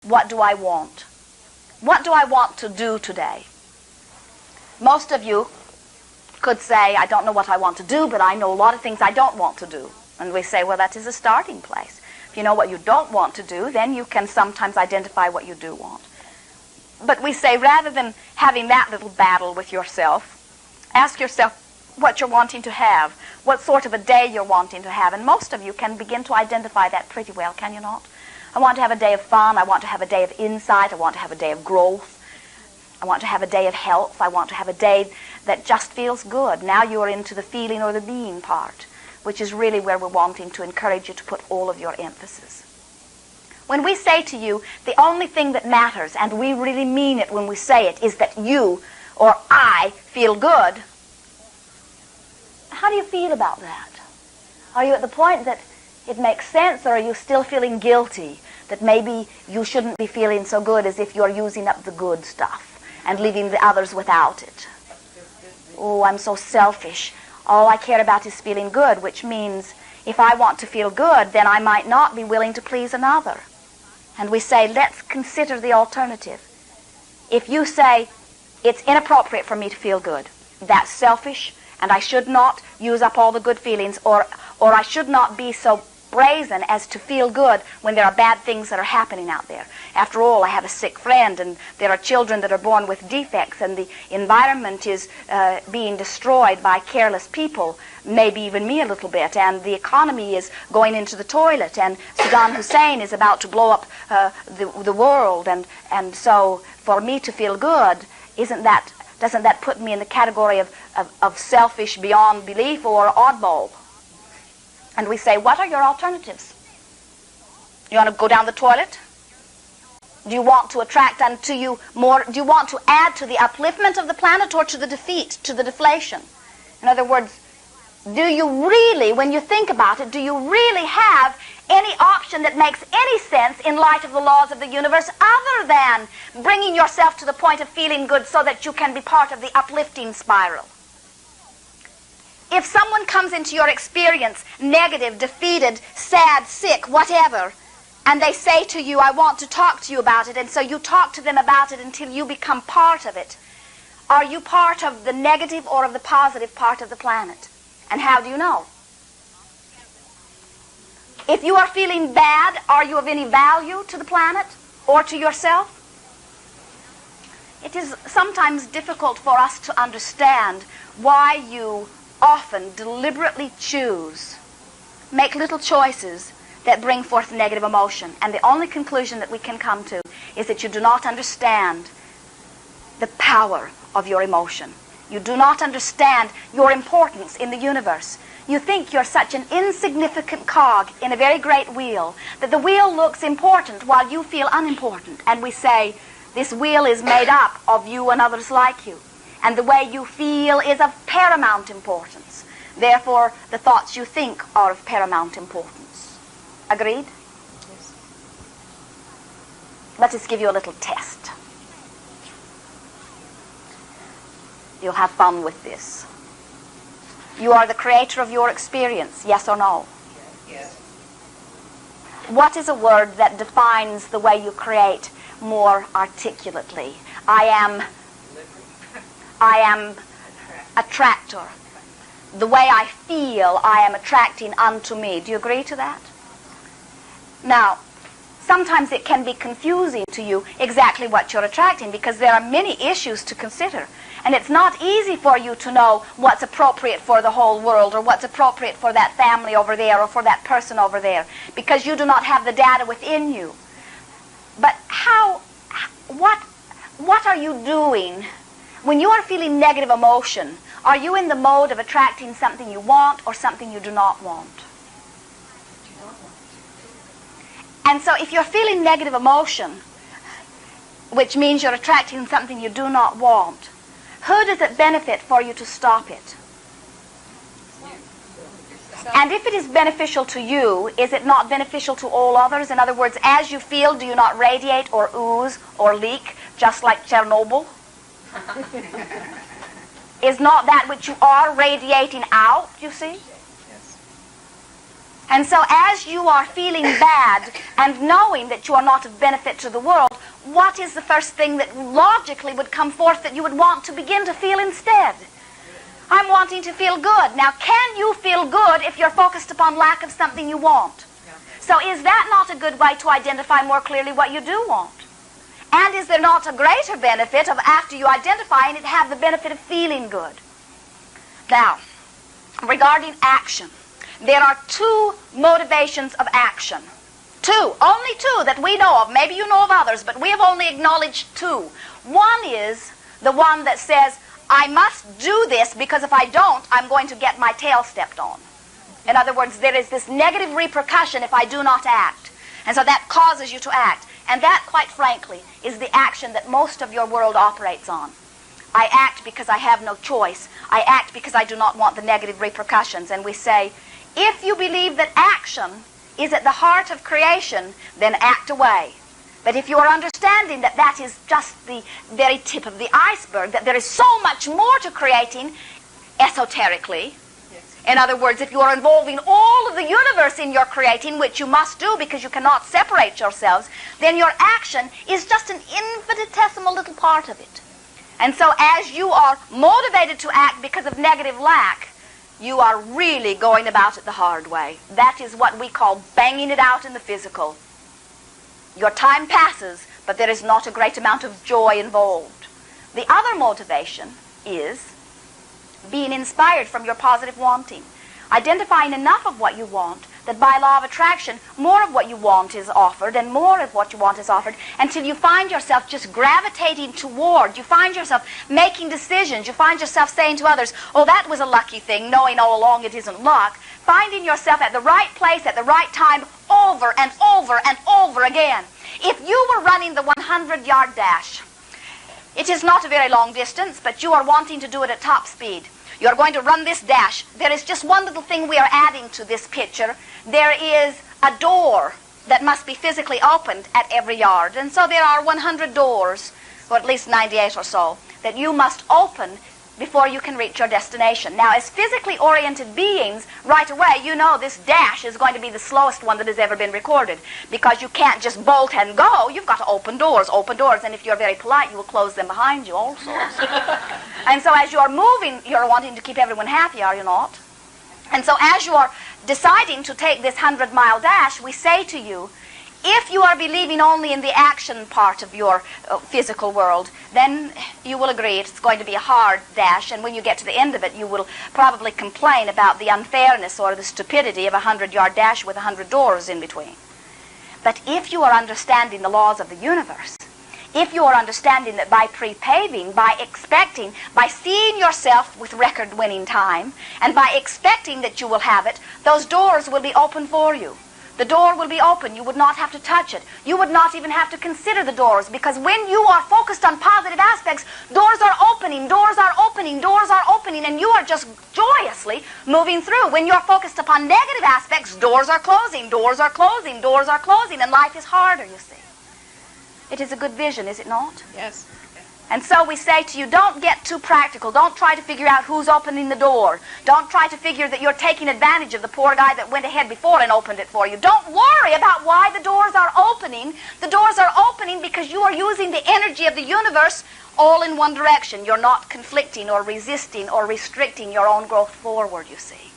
What do I want? What do I want to do today? Most of you could say, I don't know what I want to do, but I know a lot of things I don't want to do. And we say, well, that is a starting place. If you know what you don't want to do, then you can sometimes identify what you do want. But we say, rather than having that little battle with yourself, ask yourself what you're wanting to have, what sort of a day you're wanting to have. And most of you can begin to identify that pretty well, can you not? I want to have a day of fun. I want to have a day of insight. I want to have a day of growth. I want to have a day of health. I want to have a day that just feels good. Now you're into the feeling or the being part, which is really where we're wanting to encourage you to put all of your emphasis. When we say to you, the only thing that matters, and we really mean it when we say it, is that you or I feel good, how do you feel about that? Are you at the point that it makes sense, or are you still feeling guilty that maybe you shouldn't be feeling so good, as if you're using up the good stuff and leaving the others without it? Oh, I'm so selfish. All I care about is feeling good, which means if I want to feel good, then I might not be willing to please another. And we say, let's consider the alternative. If you say, it's inappropriate for me to feel good, that's selfish, and I should not use up all the good feelings, or I should not be so brazen as to feel good when there are bad things that are happening out there. After all, I have a sick friend, and there are children that are born with defects, and the environment is being destroyed by careless people, maybe even me a little bit, and the economy is going into the toilet, and Saddam Hussein is about to blow up the world, and so for me to feel good, doesn't that put me in the category of selfish beyond belief or oddball? And we say, what are your alternatives? You want to go down the toilet? Do you want to attract unto you more? Do you want to add to the upliftment of the planet, or to the defeat, to the deflation? In other words, do you really, when you think about it, do you really have any option that makes any sense in light of the laws of the universe, other than bringing yourself to the point of feeling good so that you can be part of the uplifting spiral? If someone comes into your experience negative, defeated, sad, sick, whatever, and they say to you, I want to talk to you about it, and so you talk to them about it until you become part of it, are you part of the negative or of the positive part of the planet? And how do you know? If you are feeling bad, are you of any value to the planet or to yourself? It is sometimes difficult for us to understand why you often deliberately make little choices that bring forth negative emotion. And the only conclusion that we can come to is that you do not understand the power of your emotion. You do not understand your importance in the universe. You think you're such an insignificant cog in a very great wheel that the wheel looks important while you feel unimportant. And we say, this wheel is made up of you and others like you. And the way you feel is of paramount importance. Therefore, the thoughts you think are of paramount importance. Agreed? Yes. Let us give you a little test. You'll have fun with this. You are the creator of your experience, yes or no? Yes. What is a word that defines the way you create more articulately? I am attractor. The way I feel, I am attracting unto me. Do you agree to that? Now, sometimes it can be confusing to you exactly what you're attracting, because there are many issues to consider. And it's not easy for you to know what's appropriate for the whole world, or what's appropriate for that family over there, or for that person over there, because you do not have the data within you. But what are you doing when you are feeling negative emotion? Are you in the mode of attracting something you want or something you do not want? And so if you're feeling negative emotion, which means you're attracting something you do not want, who does it benefit for you to stop it? And if it is beneficial to you, is it not beneficial to all others? In other words, as you feel, do you not radiate or ooze or leak, just like Chernobyl? Is not that which you are radiating out, you see? Yes. And so as you are feeling bad and knowing that you are not of benefit to the world, what is the first thing that logically would come forth that you would want to begin to feel instead? I'm wanting to feel good. Now, can you feel good if you're focused upon lack of something you want? Yeah. So is that not a good way to identify more clearly what you do want? And is there not a greater benefit of after you identify it, have the benefit of feeling good? Now, regarding action, there are two motivations of action. Two, only two that we know of. Maybe you know of others, but we have only acknowledged two. One is the one that says, I must do this because if I don't, I'm going to get my tail stepped on. In other words, there is this negative repercussion if I do not act. And so that causes you to act. And that, quite frankly, is the action that most of your world operates on. I act because I have no choice. I act because I do not want the negative repercussions. And we say, if you believe that action is at the heart of creation, then act away. But if you are understanding that that is just the very tip of the iceberg, that there is so much more to creating esoterically, in other words, if you are involving all of the universe in your creating, which you must do because you cannot separate yourselves, then your action is just an infinitesimal little part of it. And so as you are motivated to act because of negative lack, you are really going about it the hard way. That is what we call banging it out in the physical. Your time passes, but there is not a great amount of joy involved. The other motivation is being inspired from your positive wanting. Identifying enough of what you want that by law of attraction, more of what you want is offered and more of what you want is offered until you find yourself just gravitating toward. You find yourself making decisions. You find yourself saying to others, oh, that was a lucky thing, knowing all along it isn't luck. Finding yourself at the right place at the right time over and over and over again. If you were running the 100-yard dash, it is not a very long distance, but you are wanting to do it at top speed. You're going to run this dash. There is just one little thing we are adding to this picture. There is a door that must be physically opened at every yard. And so there are 100 doors, or at least 98 or so, that you must open before you can reach your destination. Now, as physically oriented beings, right away, you know this dash is going to be the slowest one that has ever been recorded because you can't just bolt and go. You've got to open doors, and if you're very polite, you will close them behind you also. And so as you're moving, you're wanting to keep everyone happy, are you not? And so as you're deciding to take this 100-mile dash, we say to you, if you are believing only in the action part of your physical world, then you will agree it's going to be a hard dash, and when you get to the end of it, you will probably complain about the unfairness or the stupidity of a 100-yard dash with 100 doors in between. But if you are understanding the laws of the universe, if you are understanding that by pre-paving, by expecting, by seeing yourself with record-winning time, and by expecting that you will have it, those doors will be open for you. The door will be open. You would not have to touch it. You would not even have to consider the doors, because when you are focused on positive aspects, doors are opening, doors are opening, doors are opening, and you are just joyously moving through. When you're focused upon negative aspects, doors are closing, doors are closing, doors are closing, and life is harder, you see. It is a good vision, is it not? Yes. And so we say to you, don't get too practical. Don't try to figure out who's opening the door. Don't try to figure that you're taking advantage of the poor guy that went ahead before and opened it for you. Don't worry about why the doors are opening. The doors are opening because you are using the energy of the universe all in one direction. You're not conflicting or resisting or restricting your own growth forward, you see.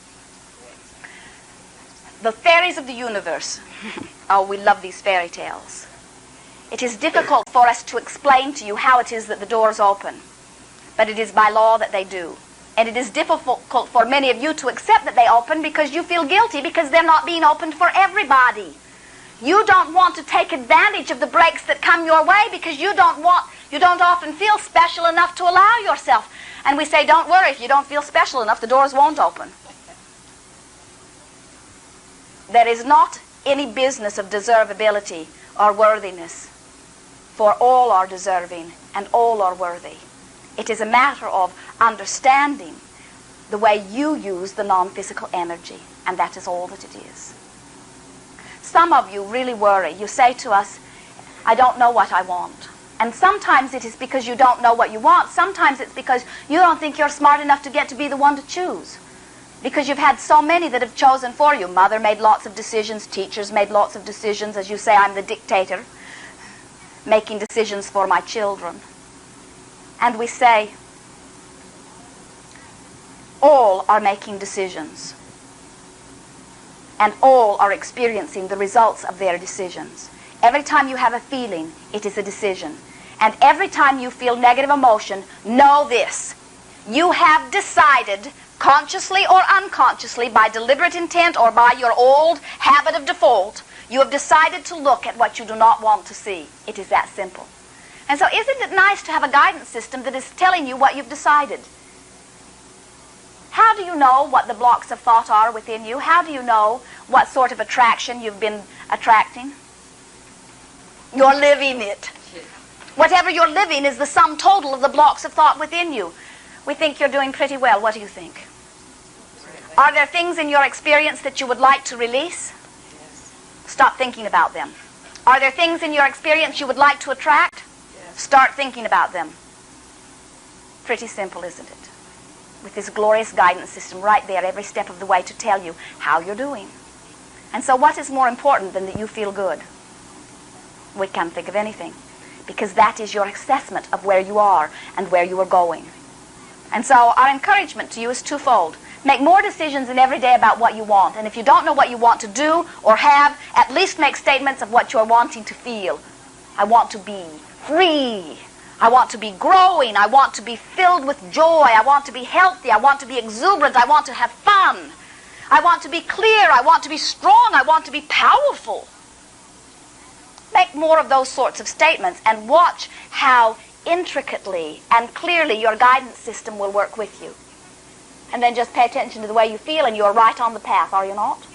The fairies of the universe. Oh, we love these fairy tales. It is difficult for us to explain to you how it is that the doors open, but it is by law that they do. And it is difficult for many of you to accept that they open because you feel guilty because they're not being opened for everybody. You don't want to take advantage of the breaks that come your way because you don't often feel special enough to allow yourself. And we say, don't worry, if you don't feel special enough, the doors won't open. There is not any business of deservability or worthiness. For all are deserving and all are worthy. It is a matter of understanding the way you use the non-physical energy, and that is all that it is. Some of you really worry. You say to us, I don't know what I want. And sometimes it is because you don't know what you want. Sometimes it's because you don't think you're smart enough to get to be the one to choose. Because you've had so many that have chosen for you. Mother made lots of decisions. Teachers made lots of decisions. As you say, I'm the dictator, making decisions for my children. And we say, all are making decisions. And all are experiencing the results of their decisions. Every time you have a feeling, it is a decision. And every time you feel negative emotion, know this. You have decided, consciously or unconsciously, by deliberate intent or by your old habit of default, you have decided to look at what you do not want to see. It is that simple. And so isn't it nice to have a guidance system that is telling you what you've decided? How do you know what the blocks of thought are within you? How do you know what sort of attraction you've been attracting? You're living it. Whatever you're living is the sum total of the blocks of thought within you. We think you're doing pretty well. What do you think? Are there things in your experience that you would like to release? Stop thinking about them. Are there things in your experience you would like to attract? Start thinking about them. Pretty simple, isn't it? With this glorious guidance system right there every step of the way to tell you how you're doing. And so what is more important than that you feel good? We can't think of anything. Because that is your assessment of where you are and where you are going. And so our encouragement to you is twofold. Make more decisions in every day about what you want. And if you don't know what you want to do or have, at least make statements of what you're wanting to feel. I want to be free. I want to be growing. I want to be filled with joy. I want to be healthy. I want to be exuberant. I want to have fun. I want to be clear. I want to be strong. I want to be powerful. Make more of those sorts of statements and watch how intricately and clearly your guidance system will work with you. And then just pay attention to the way you feel, and you're right on the path, are you not?